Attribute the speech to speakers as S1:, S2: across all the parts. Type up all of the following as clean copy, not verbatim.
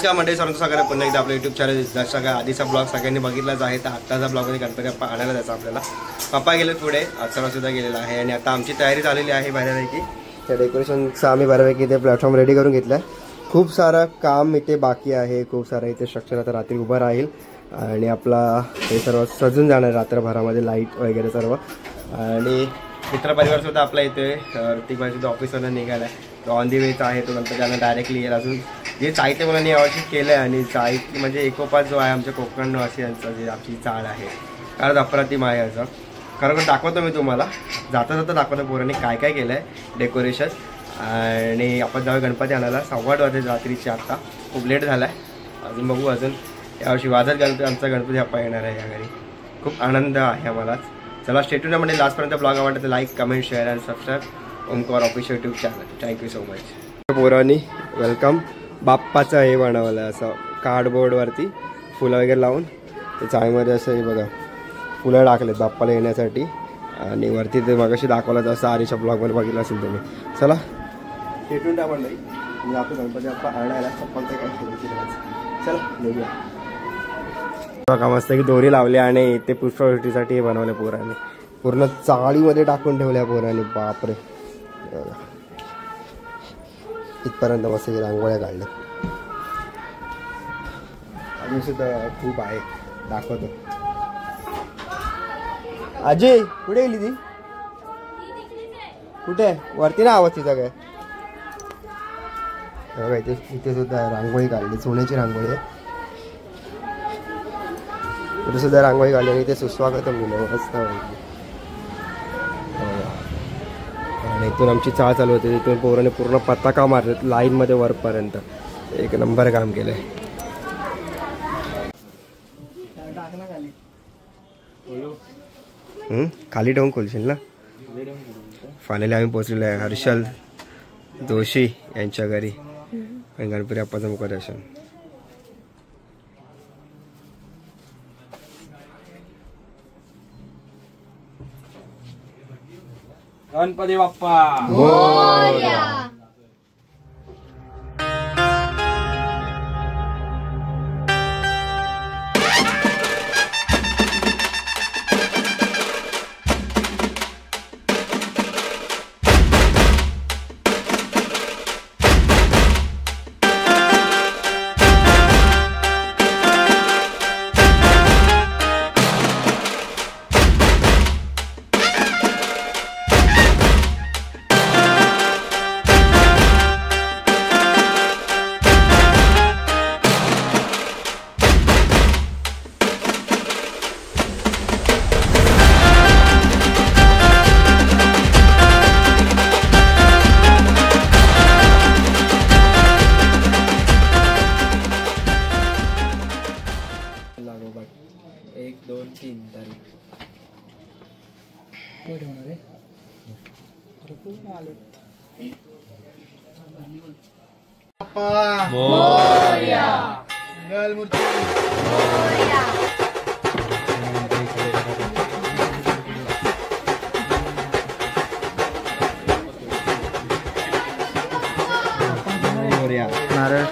S1: नमस्कार मंडळी, सर्वांचं स्वागत पुन्हा एकदा आपल्या यूट्यूब चॅनल. जसं काय आधीचा ब्लॉग सगळ्यांनी बघितलाच आहे, तर आत्ताचा ब्लॉगमध्ये गणपती बाप्पा आणायला जायचा आपल्याला. पप्पा गेले पुढे, सुद्धा गेलेला आहे आणि आता आमची तयारी झालेली आहे बऱ्यापैकी. त्या डेकोरेशनचं आम्ही बऱ्यापैकी इथे प्लॅटफॉर्म रेडी करून घेतला आहे. खूप सारं काम इथे बाकी आहे, खूप सारं इथे स्ट्रक्चर आता रात्री उभं राहील आणि आपला हे सर्व सजून जाणार रात्रभरामध्ये, लाईट वगैरे सर्व. आणि मित्रपरिवारसुद्धा आपला इथे ऋतिकभाईसुद्धा ऑफिसवरून निघाला आहे. तो ऑन दी वेचा आहे, तो नंतर त्यांना डायरेक्टली येईल. अजून जे चाळीतले मुलांनी यावर्षी केलं आहे आणि चाळीतली म्हणजे एकोपा जो आहे आमच्या कोकण वासियांचा, जे आमची चाळ आहे, कारण अप्रतिम आहे याचं. खरोखर दाखवतो मी तुम्हाला, जाता जाता दाखवतो पोरांनी काय काय केलं आहे डेकोरेशन. आणि आपण जाऊया गणपती आणायला. 8:15 वाजले रात्रीचे, आत्ता खूप लेट झाला आहे. अजून बघू, अजून यावर्षी वाजत गणपती आमचा गणपती बाप्पा येणार आहे या घरी. खूप आनंद आहे आम्हाला. चला स्टेटून म्हणजे लास्टपर्यंत ब्लॉग आवडला तर लाईक, कमेंट, शेअर आणि subscribe Omkar official YouTube channel. Thank you so much. पोरांनी वेलकम बाप्पाचं हे बनवलं असं कार्डबोर्डवरती फुलं वगैरे लावून. ते चाळीमध्ये असं हे बघा फुलं टाकलेत बाप्पाला येण्यासाठी. आणि वरती ते मगाशी दाखवलं तसं आरीच्या ब्लॉगमध्ये बघितलं असेल तुम्ही. चला स्टेटून टाकून नाही मी आपलं गणपती बाप्पा आणायला पप्पाचं काय केलं. चला निघूया. बघा मस्त की दोरी लावली आणि ते पुष्पवृष्टीसाठी हे बनवले पोरांनी. पूर्ण चाळीमध्ये टाकून ठेवल्या पोरांनी. बापरे, इथपर्यंत मस्त रांगोळ्या काढल्या. अजून सुद्धा खूप आहे, दाखवतो. अजय कुठे गेली ती? कुठे वरती ना आवाज तिचा काय? बघा इथे सुद्धा रांगोळी काढली, सोन्याची रांगोळी आहे. इथे सुद्धा रांगोळी काढली आणि इथे सुस्वागतम दिलं मस्त. आणि इथून आमची चाळ चालू होती. तिथून पोराने पूर्ण पताका मारले लाईनमध्ये वरपर्यंत. एक नंबर काम केलंय. खाली ठेवून खोलशील ना. फायनली आम्ही पोहोचलेलो आहे हर्षल जोशी यांच्या घरी गणपती बाप्पाचं मुखदर्शन.
S2: गणपती बाप्पा मोरया. मोरया. गलमूर्ती मोरया. मोरया. नारळ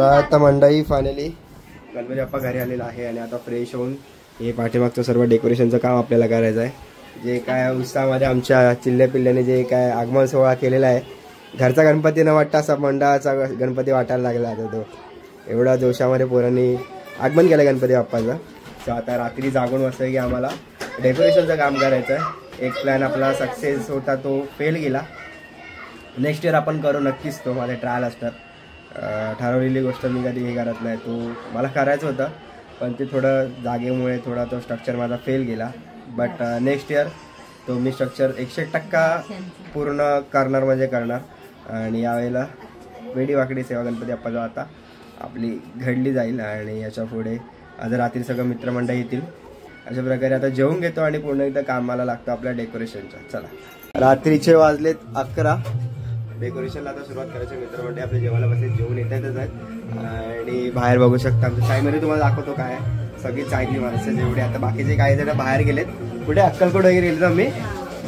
S1: तर आता मंडळी फायनली गणपती बाप्पा घरी आलेला आहे आणि आता फ्रेश होऊन हे पाठीमागचं सर्व डेकोरेशनचं काम आपल्याला करायचं आहे. जे काय उत्साहामध्ये आमच्या चिल्ल्या पिल्ल्याने जे काय आगमन सोहळा केलेला आहे, घरचा गणपती न वाटता असा मंडळाचा गणपती वाटायला लागला आता तो. एवढा जोशामध्ये पोरांनी आगमन केलं गणपती बाप्पाचं. तर आता रात्री जागून वाजता की आम्हाला डेकोरेशनचं काम करायचं आहे. एक प्लॅन आपला सक्सेस होता, तो फेल गेला. नेक्स्ट इयर आपण करू नक्कीच, तो माझे ट्रायल असणार. ठरवलेली गोष्ट मी कधी हे करत नाही. तो मला करायचं होतं पण ते थोडं जागेमुळे थोडा तो स्ट्रक्चर माझा फेल गेला. बट नेक्स्ट इयर तो मी स्ट्रक्चर 100% पूर्ण करणार म्हणजे करणार. आणि यावेळेला वेडी वाकडी सेवा गणपती बाप्पाचा आता आपली घडली जाईल. आणि याच्या पुढे आज रात्री सगळं मित्रमंडळ येतील. अशा प्रकारे आता जेवून घेतो आणि पूर्ण एकदा कामाला लागतो आपल्या डेकोरेशनच्या. चला, रात्रीचे वाजलेत 11. डेकोरेशनला आता सुरुवात करायची. मित्रमंडळी आपल्या जेवायला बसले, जेवून येतातच आहेत. आणि बाहेर बघू शकता आमच्या चायमध्ये तुम्हाला दाखवतो काय सगळी चायली माणसं जेवढी. आता बाकीचे काही जण बाहेर गेलेत, कुठे अक्कलकोट वगैरे गेलेत आम्ही,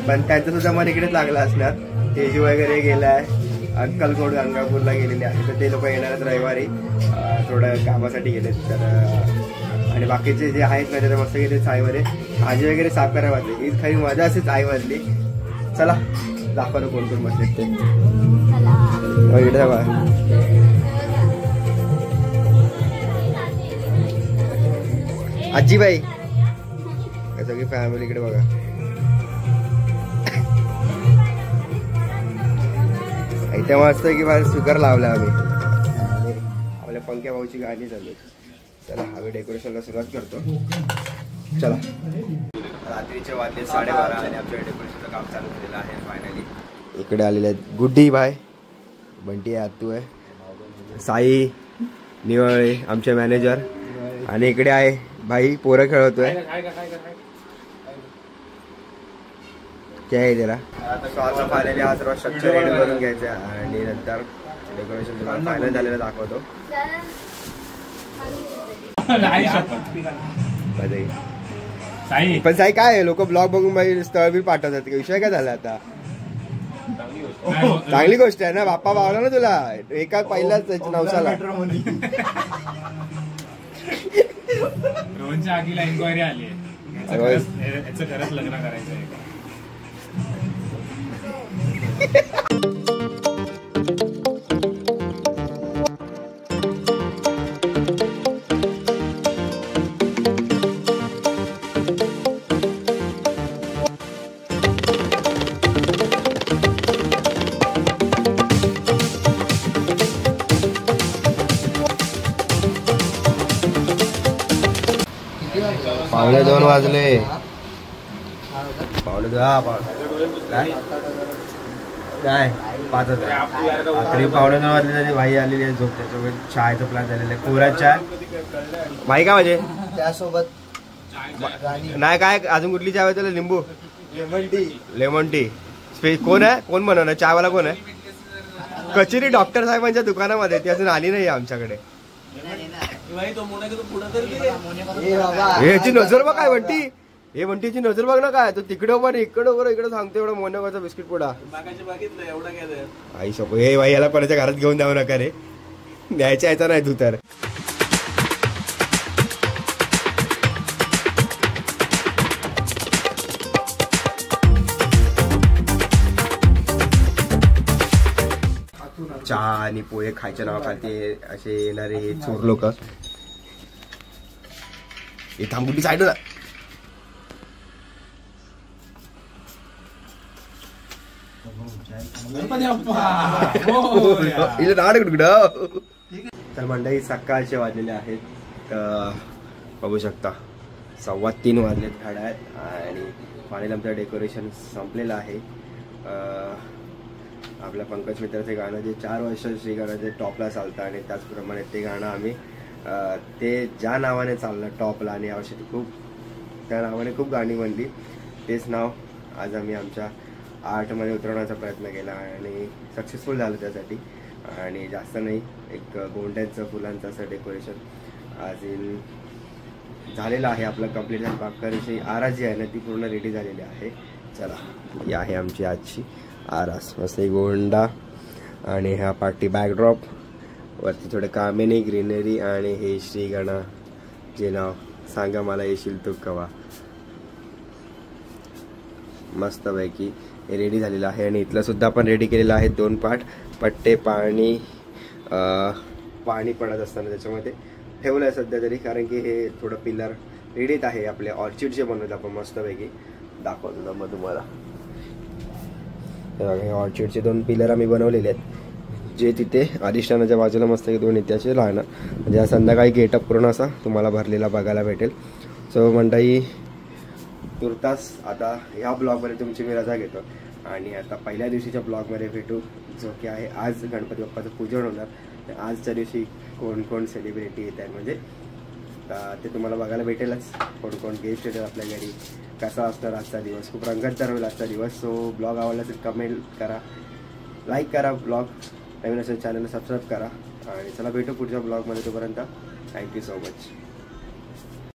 S1: पण त्यांचं सुद्धा मन इकडेच लागलं असणार. तेजू वगैरे गेलाय अक्कलकोट, गंगापूरला गेलेले आहे. तर ते लोक येणार आहेत रविवारी, थोडं कामासाठी गेलेत. तर आणि बाकीचे जे आहेत ना ते मस्त गेले चायमध्ये भाजी वगैरे साफ करायला वाटली. ही खरी मजा असेच आई वाजली. चला दाखवा कोण कोण बसलेत ते. इकडे बघा, आजीबाई सगळी फॅमिली इकडे बघा. इथे मस्त की माझं स्पीकर लावला आम्ही. आपल्या पंक्या भाऊची गाणी चालू. चला हवे डेकोरेशनला सुरुवात करतो. चला, रात्रीचे वाजले 12:30 आणि आपल्या डेकोरेशनचं काम चालू केलेलं आहे फायनली. इकडे आलेले आहेत गुड्डी बाय, बंटी आहे, आतू आहे, साई निवळे आमचे मॅनेजर. आणि इकडे आहे भाई पोरं खेळवतोय. काय आहे जरा आता फायनली हा सर्व स्ट्रक्चर रेडी करून घ्यायचं आणि नंतर डेकोरेशन फायनल झालेलं दाखवतो. पण साई काय लोक ब्लॉग बघून बाई स्थळ बी पाठवतात, विषय काय झाला आता. चांगली गोष्ट आहे ना, बाप्पा बावला ना तुला एका पहिल्याच नवसाला.
S2: रोहनच्या आगीला इन्क्वायरी आली आहे, याचं खरंच लग्न करायचं आहे.
S1: पावणे 2 वाजले. पावणे 2 काय 5 तरी पावणे 2 वाजले तरी भाई आलेली आहे. झोप त्याच्यासोबत चहाचा प्लॅन झालेला आहे. कोरा चहा भाई का म्हणजे त्यासोबत नाही काय अजून कुठली चहा त्याला लिंबू लेमन टी कोण आहे, कोण बनवणार चहावाला कोण आहे. कचेरी डॉक्टर साहेबांच्या दुकानामध्ये ती अजून आली नाही आमच्याकडे. ह्याची नजर बघ काय बंटी, हे बंटीची नजर बघ ना काय तो तिकडे बरं इकडं बरं इकडं सांगतो एवढा मोनोगाचा बिस्किट पुडा. आई शपथ हे भाई याला कोणाच्या घरात घेऊन जाऊ नका रे, द्यायचा यायचा नाही तू तर. चहा आणि पोहे खायच्या नावाखाली असे येणारे हे चोर लोक. हे थांबुटी साईड ना तर मंडळी सकाळचे वाजलेले आहेत. बघू शकता 3:15 वाजलेत घड्याळात आणि फायनल आमचं डेकोरेशन संपलेलं आहे. आपल्या पंकज मित्राचे गाणं जे 4 वर्ष श्री गाणं जे टॉपला चालतं आणि त्याचप्रमाणे ते गाणं आम्ही ते ज्या नावाने चाललं टॉपला आणि यावर्षी खूप त्या नावाने खूप गाणी म्हणली, तेच नाव आज आम्ही आमच्या आर्टमध्ये उतरवण्याचा प्रयत्न केला आणि सक्सेसफुल झालं त्यासाठी. आणि जास्त नाही, एक गोंड्यांचं फुलांचं असं डेकोरेशन आज झालेलं आहे आपलं कम्प्लीट. बाकीची आरास जी आहे ना ती पूर्ण रेडी झालेली आहे. चला ही आहे आमची आजची आरास. मस्त गोंडा आणि ह्या पार्टी बॅकड्रॉप वरती थोडे कामिनी ग्रीनरी आणि हे श्री गणा जे नाव सांगा मला येशील तू कवा. मस्तपैकी रेडी झालेलं आहे. आणि इथलं सुद्धा आपण रेडी केलेलं आहे 2 पार्ट. पट्टे पाणी पडत असताना त्याच्यामध्ये ठेवलं आहे सध्या तरी, कारण की हे थोडं पिलर रेडीत आहे. आपले ऑर्चिडचे बनवत आपण मस्तपैकी दाखवतो मग तुम्हाला. हे ऑर्चिडचे 2 पिलर आम्ही बनवलेले आहेत, जे तिथे अधिष्ठानाच्या बाजूला मस्त 2 इत्याचे राहणार. म्हणजे आज संध्याकाळी गेटअप करून असा तुम्हाला भरलेला बघायला भेटेल. सो मंडळी, तुर्तास आता ह्या ब्लॉगमध्ये तुमची मी रजा घेतो आणि आता पहिल्या दिवशीच्या ब्लॉगमध्ये भेटू, जो की आहे आज गणपती बाप्पाचं पूजन होणार. आजच्या दिवशी कोण कोण सेलिब्रिटी येत आहेत म्हणजे ते तुम्हाला बघायला भेटेलच. कोण कोण गेस्ट येतात आपल्या घरी, कसा असणार आजचा दिवस. खूप रंगतदार होईल आजचा दिवस. सो ब्लॉग आवडला तर कमेंट करा, लाईक करा, ब्लॉग नवीन असेल चॅनलला सबस्क्राईब करा. आणि चला भेटू पुढच्या ब्लॉगमध्ये. तोपर्यंत थँक्यू सो मच.